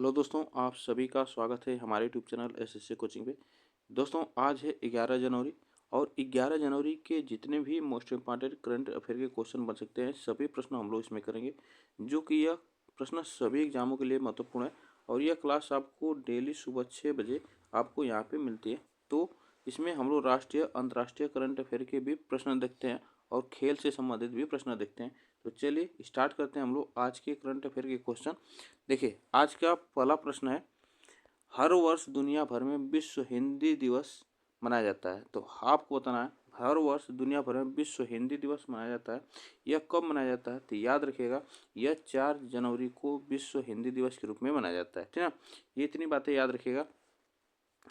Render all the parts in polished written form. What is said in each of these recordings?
Hello दोस्तों, आप सभी का स्वागत है हमारे यूट्यूब चैनल एसएससी कोचिंग पे। दोस्तों, आज है 11 जनवरी और 11 जनवरी के जितने भी मोस्ट इम्पॉर्टेंट करंट अफेयर के क्वेश्चन बन सकते हैं सभी प्रश्न हम लोग इसमें करेंगे, जो कि यह प्रश्न सभी एग्जामों के लिए महत्वपूर्ण है। और यह क्लास आपको डेली सुबह 6 बजे आपको यहाँ पे मिलती है। तो इसमें हम लोग राष्ट्रीय अंतर्राष्ट्रीय करंट अफेयर के भी प्रश्न देखते हैं और खेल से संबंधित भी प्रश्न देखते हैं। तो चलिए स्टार्ट करते हैं हम लोग आज के करंट अफेयर के क्वेश्चन। देखिए, आज का पहला प्रश्न है, हर वर्ष दुनिया भर में विश्व हिंदी दिवस मनाया जाता है। तो आपको बताना है, हर वर्ष दुनिया भर में विश्व हिंदी दिवस मनाया जाता है। यह कब मनाया जाता है? तो याद रखिएगा, यह 4 जनवरी को विश्व हिंदी दिवस के रूप में मनाया जाता है। ठीक है, ये इतनी बातें याद रखिएगा।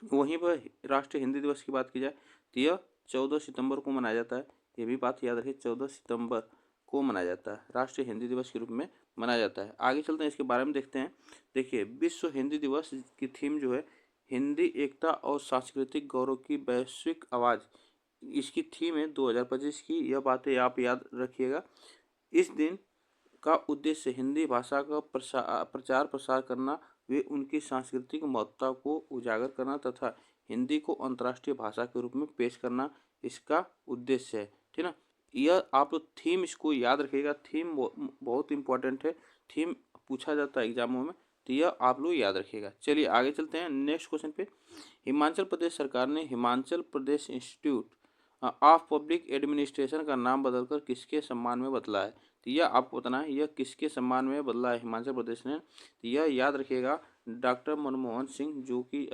वहीं पर राष्ट्रीय हिंदी दिवस की बात की जाए तो यह 14 सितंबर को मनाया जाता है। ये भी बात याद रखिए, 14 सितंबर को मनाया जाता है, राष्ट्रीय हिंदी दिवस के रूप में मनाया जाता है। आगे चलते हैं, इसके बारे में देखते हैं। देखिए, विश्व हिंदी दिवस की थीम जो है, हिंदी एकता और सांस्कृतिक गौरव की वैश्विक आवाज़, इसकी थीम है 2025 की। यह बातें आप याद रखिएगा। इस दिन का उद्देश्य हिंदी भाषा का प्रचार प्रसार करना, वे उनकी सांस्कृतिक महत्ता को उजागर करना तथा हिंदी को अंतर्राष्ट्रीय भाषा के रूप में पेश करना इसका उद्देश्य है। ठीक है ना, यह आप लोग थीम इसको याद रखिएगा। थीम बहुत इंपॉर्टेंट है, थीम पूछा जाता है एग्जामों में, तो यह आप लोग याद रखिएगा। चलिए आगे चलते हैं नेक्स्ट क्वेश्चन पे। हिमाचल प्रदेश सरकार ने Himachal Pradesh institute of public administration का नाम बदलकर किसके सम्मान में बदला है? तो यह आपको बताना है, यह किसके सम्मान में बदला है हिमाचल प्रदेश ने? तो यह याद रखिएगा, डॉक्टर मनमोहन सिंह, जो कि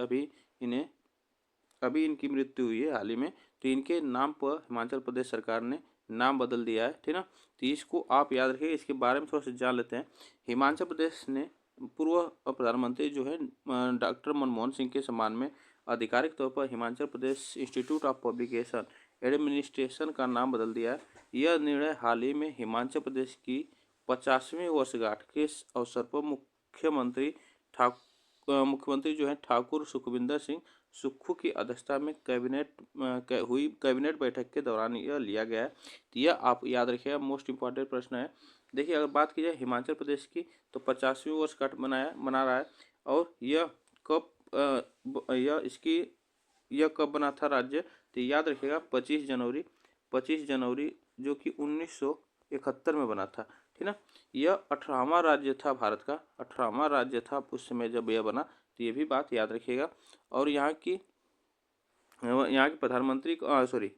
अभी इनकी मृत्यु हुई है हाल ही में, तो इनके नाम पर हिमाचल प्रदेश सरकार ने नाम बदल दिया है। ठीक है ना, तो इसको आप याद रखिएगा। इसके बारे में थोड़ा सा जान लेते हैं। हिमाचल प्रदेश ने पूर्व प्रधानमंत्री जो है डॉक्टर मनमोहन सिंह के सम्मान में आधिकारिक तौर पर Himachal Pradesh institute of publication administration का नाम बदल दिया है। यह निर्णय हाल ही में हिमाचल प्रदेश की 50वीं वर्षगांठ के अवसर पर मुख्यमंत्री जो है ठाकुर सुखविंदर सिंह सुक्खू की अध्यक्षता में हुई कैबिनेट बैठक के दौरान यह लिया गया है। तो यह आप याद रखिएगा, मोस्ट इंपॉर्टेंट प्रश्न है। देखिए, अगर बात की जाए हिमाचल प्रदेश की, तो 50वीं वर्षगांठ मना रहा है। और यह कब यह कब बना था राज्य? तो याद रखिएगा, 25 जनवरी जो कि 1971 में बना था। ठीक ना, यह 18वां राज्य था, भारत का 18वां राज्य था उस समय जब यह बना। तो ये भी बात याद रखिएगा। और यहाँ के प्रधानमंत्री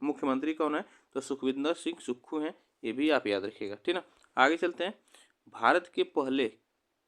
मुख्यमंत्री कौन है? तो सुखविंदर सिंह सुक्खू हैं। ये भी आप याद रखिएगा। ठीक ना, आगे चलते हैं। भारत के पहले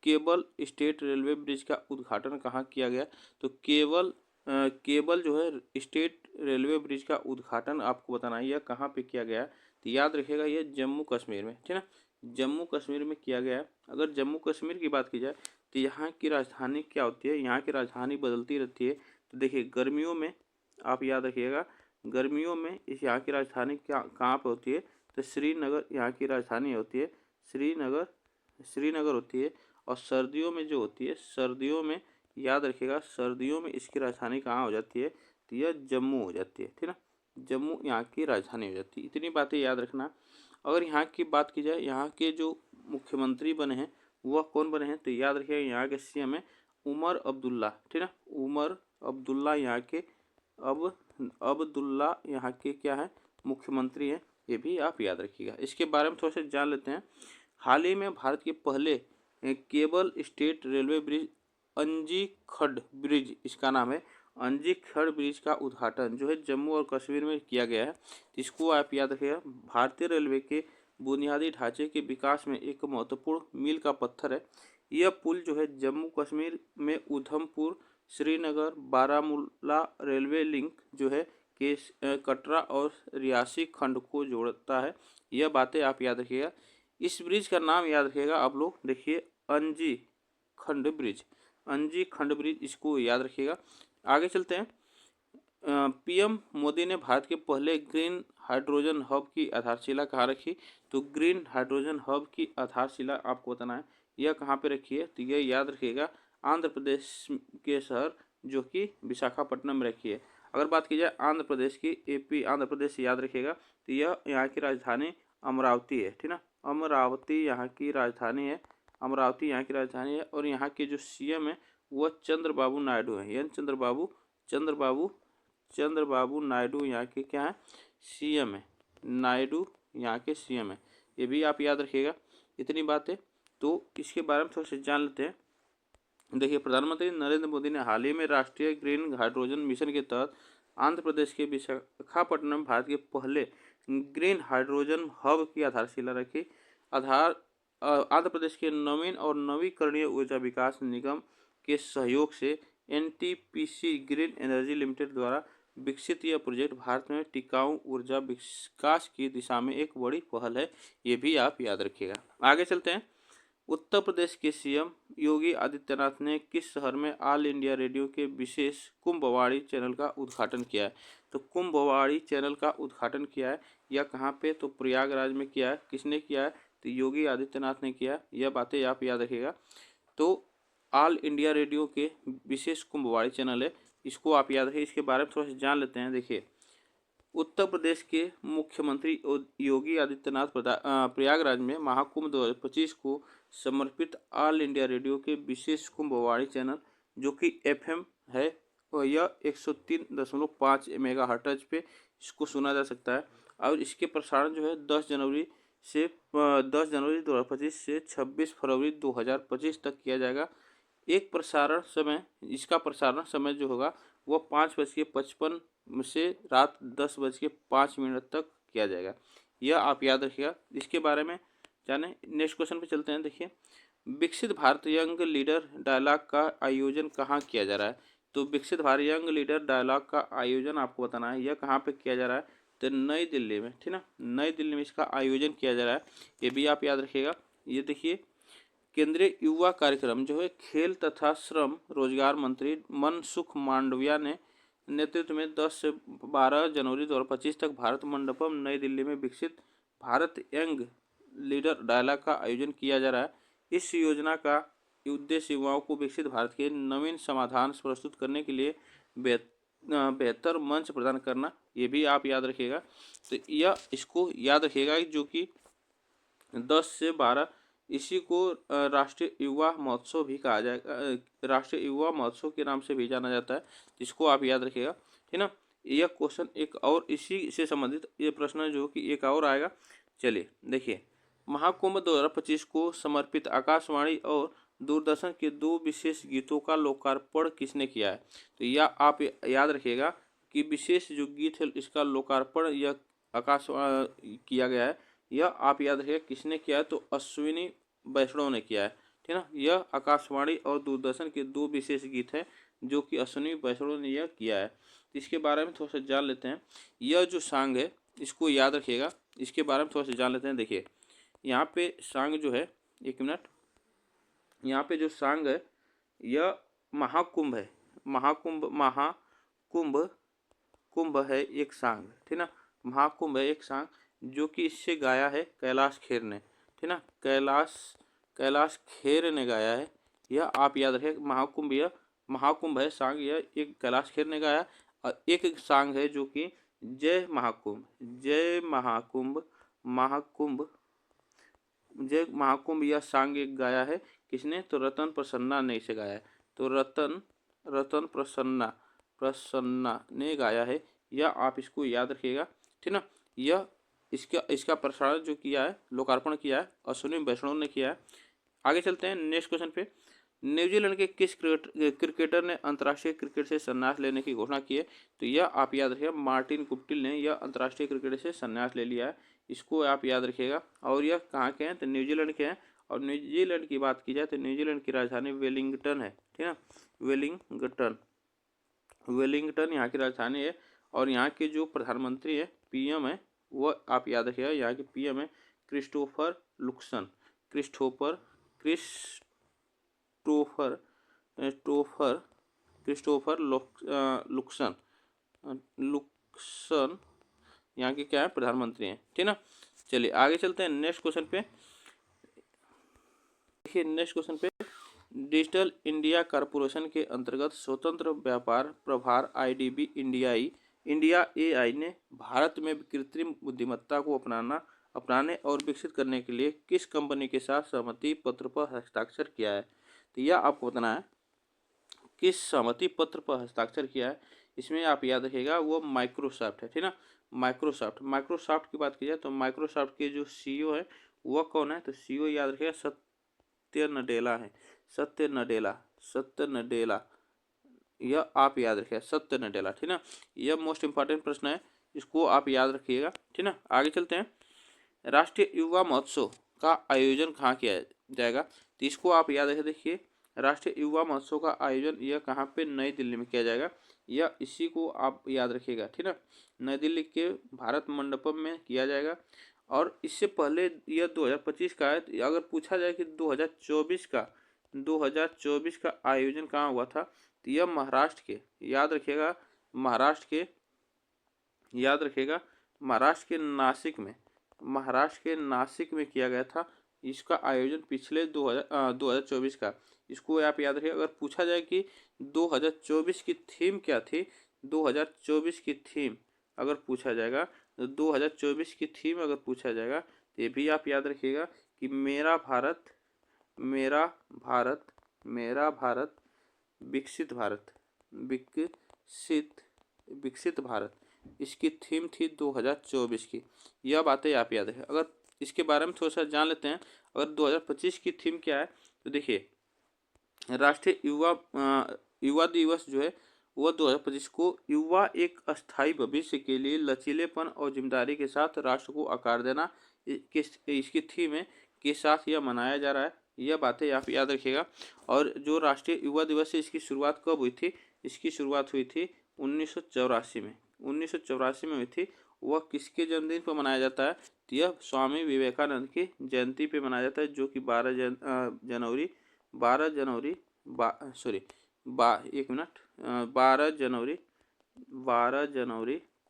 केबल स्टेट रेलवे ब्रिज का उद्घाटन कहाँ किया गया? तो केबल जो है स्टेट रेलवे ब्रिज का उद्घाटन आपको बताना है, यह कहाँ पे किया गया है? तो याद रखिएगा, यह जम्मू कश्मीर में। ठीक है ना, जम्मू कश्मीर में किया गया है। अगर जम्मू कश्मीर की बात की जाए तो यहाँ की राजधानी क्या होती है? यहाँ की राजधानी बदलती रहती है। तो देखिए, गर्मियों में आप याद रखिएगा, गर्मियों में यहाँ की राजधानी कहाँ पर होती है? तो श्रीनगर यहाँ की राजधानी होती है, श्रीनगर होती है। और सर्दियों में जो होती है, सर्दियों में याद रखिएगा, सर्दियों में इसकी राजधानी कहाँ हो जाती है? तो यह जम्मू हो जाती है। ठीक है, जम्मू यहाँ की राजधानी हो जाती है। इतनी बातें याद रखना। अगर यहाँ की बात की जाए, यहाँ के जो मुख्यमंत्री बने हैं वह कौन बने हैं? तो याद रखिएगा, यहाँ के सीएम है उमर अब्दुल्ला। ठीक है ना, उमर अब्दुल्ला यहाँ के अब्दुल्ला यहाँ के क्या है? मुख्यमंत्री हैं। ये भी आप याद रखिएगा। इसके बारे में थोड़ा सा जान लेते हैं। हाल ही में भारत के पहले केबल स्टेट रेलवे ब्रिज अंजी खड ब्रिज, इसका नाम है अंजी खड ब्रिज का उद्घाटन जो है जम्मू और कश्मीर में किया गया है। इसको आप याद रखिएगा, भारतीय रेलवे के बुनियादी ढांचे के विकास में एक महत्वपूर्ण मील का पत्थर है। यह पुल जो है जम्मू कश्मीर में उधमपुर, श्रीनगर, बारामूला रेलवे लिंक जो है के कटरा और रियासी खंड को जोड़ता है। यह बातें आप याद रखिएगा। इस ब्रिज का नाम याद रखिएगा आप लोग, देखिए अंजी खंड ब्रिज, अंजी खंड ब्रिज, इसको याद रखिएगा। आगे चलते हैं। पीएम मोदी ने भारत के पहले ग्रीन हाइड्रोजन हब की आधारशिला कहाँ रखी? तो ग्रीन हाइड्रोजन हब की आधारशिला आपको बताना है, यह कहाँ पे रखी है? तो यह याद रखिएगा, आंध्र प्रदेश के शहर जो कि विशाखापट्टनम में रखी है। अगर बात की जाए आंध्र प्रदेश की, एपी आंध्र प्रदेश याद रखिएगा, तो यह यहाँ की राजधानी अमरावती है। ठीक ना, अमरावती यहाँ की राजधानी है, अमरावती यहाँ की राजधानी है। और यहाँ के जो सीएम है वह चंद्रबाबू नायडू हैं। एन चंद्रबाबू नायडू यहाँ के क्या है, सीएम है। नायडू यहाँ के सीएम है, ये भी आप याद रखिएगा। इतनी बातें तो इसके बारे में थोड़ा सा जान लेते हैं। देखिए, प्रधानमंत्री नरेंद्र मोदी ने हाल ही में राष्ट्रीय ग्रीन हाइड्रोजन मिशन के तहत आंध्र प्रदेश के विशाखापट्टनम भारत के पहले ग्रीन हाइड्रोजन हब की आधारशिला रखी। आंध्र प्रदेश के नवीन और नवीकरणीय ऊर्जा विकास निगम के सहयोग से एनटीपीसी ग्रीन एनर्जी लिमिटेड द्वारा विकसित यह प्रोजेक्ट भारत में टिकाऊ ऊर्जा विकास की दिशा में एक बड़ी पहल है, ये भी आप याद रखिएगा। आगे चलते हैं। उत्तर प्रदेश के सीएम योगी आदित्यनाथ ने किस शहर में ऑल इंडिया रेडियो के विशेष कुंभवाड़ी चैनल का उद्घाटन किया है? तो कुंभवाड़ी चैनल का उद्घाटन किया है यह कहाँ पे? तो प्रयागराज में किया है। किसने किया है? तो योगी आदित्यनाथ ने किया। यह बातें आप याद रखिएगा। तो ऑल इंडिया रेडियो के विशेष कुंभवाड़ी चैनल है, इसको आप याद रखिए। इसके बारे में थोड़ा सा जान लेते हैं। देखिए, उत्तर प्रदेश के मुख्यमंत्री योगी आदित्यनाथ प्रयागराज में महाकुंभ 2025 को समर्पित ऑल इंडिया रेडियो के विशेष कुंभवाड़ी चैनल जो कि एफएम है और यह 103.5 मेगाहर्ट्ज पे इसको सुना जा सकता है। और इसके प्रसारण जो है 10 जनवरी 2025 से 26 फरवरी 2025 तक किया जाएगा। इसका प्रसारण समय जो होगा वह 5:55 से रात 10:05 तक किया जाएगा। यह आप याद रखिएगा। इसके बारे में जाने। नेक्स्ट क्वेश्चन पे चलते हैं। देखिए, विकसित भारत यंग लीडर डायलॉग का आयोजन कहाँ किया जा रहा है? तो विकसित भारत यंग लीडर डायलॉग का आयोजन आपको बताना है। यह कहाँ पे किया जा रहा है? तो नई दिल्ली में, ठीक ना, नई दिल्ली में इसका आयोजन किया जा रहा है, ये भी आप याद रखिएगा। ये देखिए, केंद्रीय युवा कार्यक्रम जो है खेल तथा श्रम रोजगार मंत्री मनसुख मांडविया ने नेतृत्व में 10 से 12 जनवरी 2025 तक भारत मंडपम नई दिल्ली में विकसित भारत यंग लीडर डायलॉग का आयोजन किया जा रहा है। इस योजना का उद्देश्य युवाओं को विकसित भारत के नवीन समाधान प्रस्तुत करने के लिए बेहतर मंच प्रदान करना, ये भी आप याद रखिएगा। तो यह इसको याद रखिएगा जो कि 10 से 12 इसी को राष्ट्रीय युवा महोत्सव भी कहा जाएगा। राष्ट्रीय युवा महोत्सव के नाम से भी जाना जाता है, इसको आप याद रखिएगा, ठीक ना। यह क्वेश्चन एक और इसी से संबंधित ये प्रश्न जो कि एक और आएगा। चलिए देखिए, महाकुंभ 2025 को समर्पित आकाशवाणी और दूरदर्शन के 2 विशेष गीतों का लोकार्पण किसने किया है? तो यह आप याद रखिएगा कि विशेष जो गीत है इसका लोकार्पण यह आकाशवाणी किया गया है। यह आप याद रखिएगा किसने किया है? तो अश्विनी वैष्णव ने किया है, ठीक ना। यह आकाशवाणी और दूरदर्शन के 2 विशेष गीत हैं जो कि अश्विनी वैष्णव ने यह किया है। इसके बारे में थोड़ा सा जान लेते हैं। यह जो सॉन्ग है इसको याद रखिएगा। इसके बारे में थोड़ा सा जान लेते हैं। देखिए, यहाँ पे सॉन्ग जो है, एक मिनट, यहाँ पे जो सॉन्ग है यह महाकुंभ है। कुंभ है एक सॉन्ग, ठीक ना। महाकुंभ है एक सॉन्ग जो कि इससे गाया है कैलाश खेर ने, ठीक ना। कैलाश खेर ने गाया है। यह आप याद रखें। महाकुंभ है सॉन्ग, यह एक कैलाश खेर ने गाया। और एक सॉन्ग है जो कि जय महाकुंभ यह सॉन्ग एक गाया है। किसने? तो रतन प्रसन्ना ने इसे गाया है। तो रतन प्रसन्ना ने गाया है। यह आप इसको याद रखिएगा, ठीक ना। यह इसका प्रसारण जो किया है, लोकार्पण किया है, अश्विनी वैष्णव ने किया है। आगे चलते हैं नेक्स्ट क्वेश्चन पे। न्यूजीलैंड के किस क्रिकेटर ने अंतर्राष्ट्रीय क्रिकेट से संन्यास लेने की घोषणा की है? तो यह आप याद रखिएगा, मार्टिन गुप्टिल ने यह अंतर्राष्ट्रीय क्रिकेट से संन्यास ले लिया है। इसको आप याद रखिएगा। और यह कहाँ के हैं? तो न्यूजीलैंड के हैं। और न्यूजीलैंड की बात की जाए तो न्यूजीलैंड की राजधानी वेलिंगटन है, ठीक है। वेलिंगटन यहाँ की राजधानी है। और यहाँ के जो प्रधानमंत्री है, पीएम है, वो आप याद रखिएगा, यहाँ के पीएम है क्रिस्टोफर लुक्सन यहाँ के क्या है? प्रधानमंत्री हैं, ठीक ना। चलिए आगे चलते हैं नेक्स्ट क्वेश्चन पे। देखिए, नेक्स्ट क्वेश्चन पे, डिजिटल इंडिया कॉरपोरेशन के अंतर्गत स्वतंत्र व्यापार प्रभार आईडीबी इंडिया एआई ने भारत में कृत्रिम बुद्धिमत्ता को अपनाने और विकसित करने के लिए किस कंपनी के साथ सहमति पत्र पर हस्ताक्षर किया है? तो यह आपको बताना है। किस सहमति पत्र पर हस्ताक्षर किया है, इसमें आप याद रखिएगा वो माइक्रोसॉफ्ट है, ठीक ना। माइक्रोसॉफ्ट की बात की जाए तो माइक्रोसॉफ्ट के जो सीईओ है वह कौन है, तो सीईओ याद रखिएगा सत्य नडेला है। सत्य नडेला, यह आप याद रखिएगा, सत्य नडेला, ठीक ना। यह मोस्ट इंपॉर्टेंट प्रश्न है, इसको आप याद रखिएगा, ठीक ना। आगे चलते हैं। राष्ट्रीय युवा महोत्सव का आयोजन कहाँ किया जाएगा, तो इसको आप याद रखें। देखिए, राष्ट्रीय युवा महोत्सव का आयोजन यह कहाँ पे, नई दिल्ली में किया जाएगा। यह इसी को आप याद रखिएगा, ठीक ना। नई दिल्ली के भारत मंडपम में किया जाएगा। और इससे पहले यह 2025 का है। अगर पूछा जाए कि 2024 का आयोजन कहाँ हुआ था, तो यह महाराष्ट्र के, याद रखिएगा, महाराष्ट्र के नासिक में किया गया था इसका आयोजन पिछले 2024 का। इसको आप याद रखिए। अगर पूछा जाए कि 2024 की थीम क्या थी, 2024 की थीम अगर पूछा जाएगा, तो 2024 की थीम अगर पूछा जाएगा तो ये भी आप याद रखिएगा कि मेरा भारत विकसित भारत, इसकी थीम थी 2024 की। यह बातें आप याद रखें। अगर इसके बारे में थोड़ा सा जान लेते हैं, अगर 2025 की थीम क्या है, तो देखिए, राष्ट्रीय युवा दिवस जो है वह 2025 को युवा एक अस्थायी भविष्य के लिए लचीलेपन और जिम्मेदारी के साथ राष्ट्र को आकार देना इसकी थीम है के साथ यह मनाया जा रहा है। यह बातें आप याद रखिएगा। और जो राष्ट्रीय युवा दिवस है इसकी शुरुआत कब हुई थी, इसकी शुरुआत हुई थी 1984 में, 1984 में हुई थी। वह किसके जन्मदिन पर मनाया जाता है, तो यह स्वामी विवेकानंद की जयंती पे मनाया जाता है, जो कि 12 जनवरी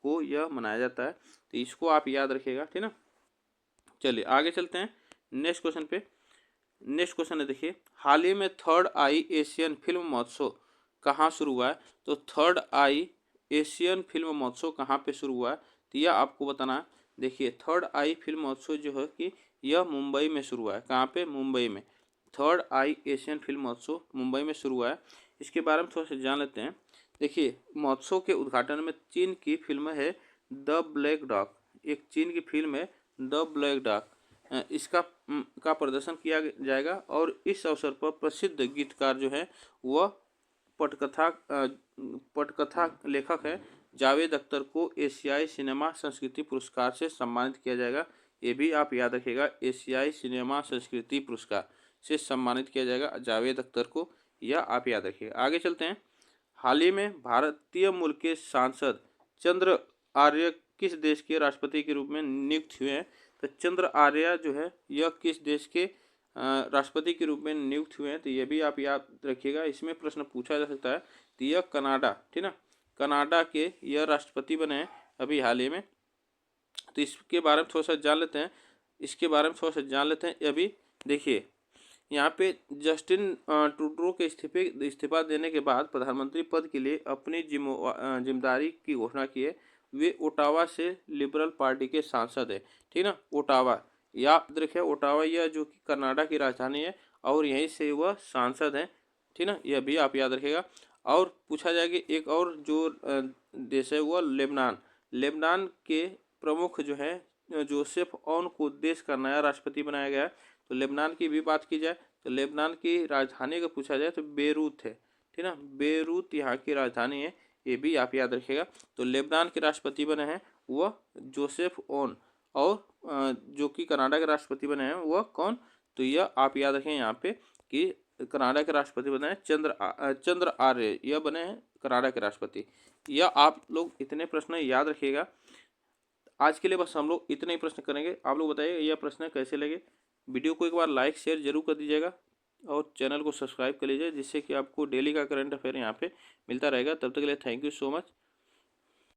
को यह मनाया जाता है। तो इसको आप याद रखिएगा, ठीक ना। चलिए आगे चलते हैं नेक्स्ट क्वेश्चन पे। नेक्स्ट क्वेश्चन है, देखिए, हाल ही में थर्ड आई एशियन फिल्म महोत्सव कहाँ शुरू हुआ है, तो थर्ड आई एशियन फिल्म महोत्सव कहाँ पे शुरू हुआ है, तो यह आपको बताना है। देखिए, थर्ड आई फिल्म महोत्सव जो है कि यह मुंबई में शुरू हुआ है। कहाँ पे, मुंबई में। थर्ड आई एशियन फिल्म महोत्सव मुंबई में शुरू हुआ है। इसके बारे में थोड़ा सा जान लेते हैं। देखिए, महोत्सव के उद्घाटन में चीन की फिल्म है द ब्लैक डॉग, एक चीन की फिल्म है द ब्लैक डॉग, इसका का प्रदर्शन किया जाएगा। और इस अवसर पर प्रसिद्ध गीतकार जो है वह पटकथा लेखक है जावेद अख्तर को एशियाई सिनेमा संस्कृति पुरस्कार से सम्मानित किया जाएगा। ये भी आप याद रखिएगा, एशियाई सिनेमा संस्कृति पुरस्कार से सम्मानित किया जाएगा जावेद अख्तर को, यह आप याद रखिएगा। आगे चलते हैं। हाल ही में भारतीय मूल के सांसद चंद्र आर्य किस देश के राष्ट्रपति के रूप में नियुक्त हुए हैं, तो चंद्र आर्य जो है यह किस देश के राष्ट्रपति के रूप में नियुक्त हुए हैं, तो यह भी आप याद रखिएगा। इसमें प्रश्न पूछा जा सकता है। तो यह कनाडा, ठीक ना, कनाडा के यह राष्ट्रपति बने हैं अभी हाल ही में। तो इसके बारे में थोड़ा सा जान लेते हैं अभी। देखिए, यहाँ पे जस्टिन ट्रूडो के इस्तीफा देने के बाद प्रधानमंत्री पद के लिए अपनी जिम्मेदारी की घोषणा की है। वे ओटावा से लिबरल पार्टी के सांसद है, ठीक ना। ओटावा याद रखें, ओटावा यह जो कि कनाडा की राजधानी है और यहीं से वह सांसद हैं, ठीक ना। यह भी आप याद रखेगा। और पूछा जाए कि एक और जो देश है वह लेबनान के प्रमुख जो है जोसेफ ऑन को देश का नया राष्ट्रपति बनाया गया है। तो लेबनान की भी बात की जाए तो लेबनान की राजधानी का पूछा जाए तो बेरूत है, ठीक ना। बेरूत यहाँ की राजधानी है, ये भी आप याद रखिएगा। तो लेबनान के राष्ट्रपति बने हैं वह जोसेफ ऑन, और जो कि कनाडा के राष्ट्रपति बने हैं वह कौन, तो यह आप याद रखें यहाँ पे कि कनाडा के राष्ट्रपति बने हैं चंद्र आर्य, यह बने हैं कनाडा के राष्ट्रपति। यह आप लोग इतने प्रश्न याद रखिएगा। आज के लिए बस हम लोग इतने ही प्रश्न करेंगे। आप लोग बताइए यह प्रश्न कैसे लगे। वीडियो को एक बार लाइक शेयर जरूर कर दीजिएगा और चैनल को सब्सक्राइब कर लीजिए, जिससे कि आपको डेली का करंट अफेयर यहाँ पे मिलता रहेगा। तब तक के लिए थैंक यू सो मच।